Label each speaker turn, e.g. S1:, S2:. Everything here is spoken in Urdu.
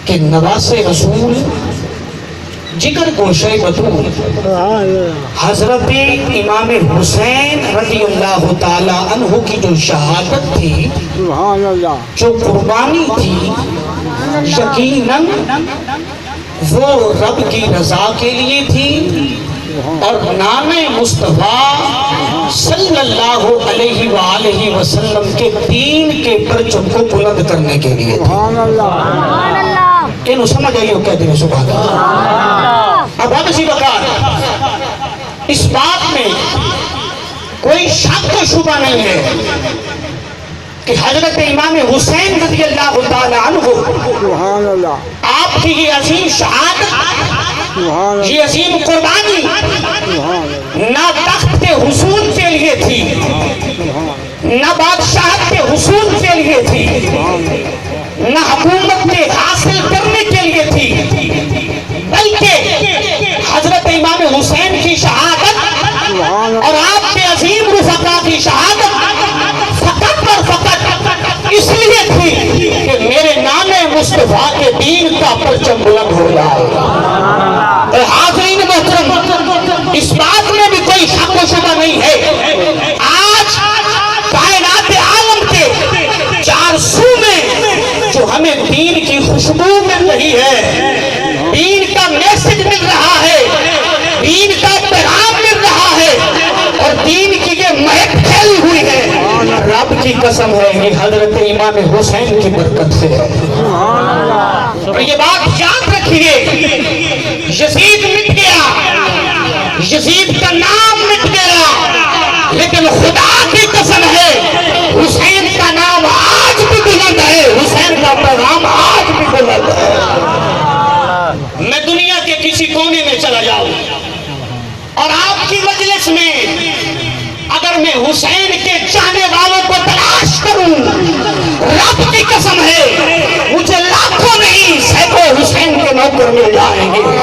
S1: کہ نواز رسول جگر گوشہ بطول حضرت امام حسین رضی اللہ تعالیٰ عنہ کی جو شہادت تھی، جو قربانی تھی، یقیناً وہ رب کی رضا کے لیے تھی اور نام مصطفیٰ صلی اللہ علیہ وآلہ وسلم کے دین کے پرچم کو بلند کرنے کے لیے تھی۔ انہوں سمجھ آئیے وہ کہتے ہیں سبحان اللہ۔ اب بہت سی وقت اس بات میں کوئی شک و شبہ نہیں ہے کہ حضرت امام حسین رضی اللہ تعالیٰ عنہ آپ کی یہ عظیم شہادت، یہ عظیم قربانی نہ تخت کے حصول کے لیے تھی، نہ بادشاہت کے حصول کے لیے تھی، نہ حکومت کے حاصل کرنے کے لیے تھی، بلکہ حضرت امام حسین کی شہادت اور آپ کے عظیم رفقا کی شہادت فقط اور فقط اس لیے تھی کہ میرے نام مصطفیٰ کے دین کا پرچم بلند ہو جائے۔ اور حاضرین محترم، اس بات میں بھی کوئی شک و شبہ نہیں ہے، آج کائنات عالم کے چار سو میں جو ہمیں دین کی خوشبو مل رہی ہے، دین کا میسج مل رہا ہے، دین کا پیغام مل رہا ہے اور دین کی یہ مہک پھیلی ہوئی ہے، رب کی قسم ہے یہ حضرت امام حسین کی برکت سے ہے۔ اور یہ بات یاد رکھیے، یزید مٹ گیا، یزید کا نام مٹ گیا، لیکن خدا کی قسم ہے حسین کا نام آج بھی بلند ہے، حسین کا پیغام آج بھی بلند ہے۔ میں دنیا کے کسی کونے میں چلا جاؤں اور آپ کی مجلس میں اگر میں حسین کے چاہنے والوں کو تلاش کروں، رب کی قسم ہے مجھے لاکھوں نہیں سینکڑوں حسین کے نوکر مل جائیں گے۔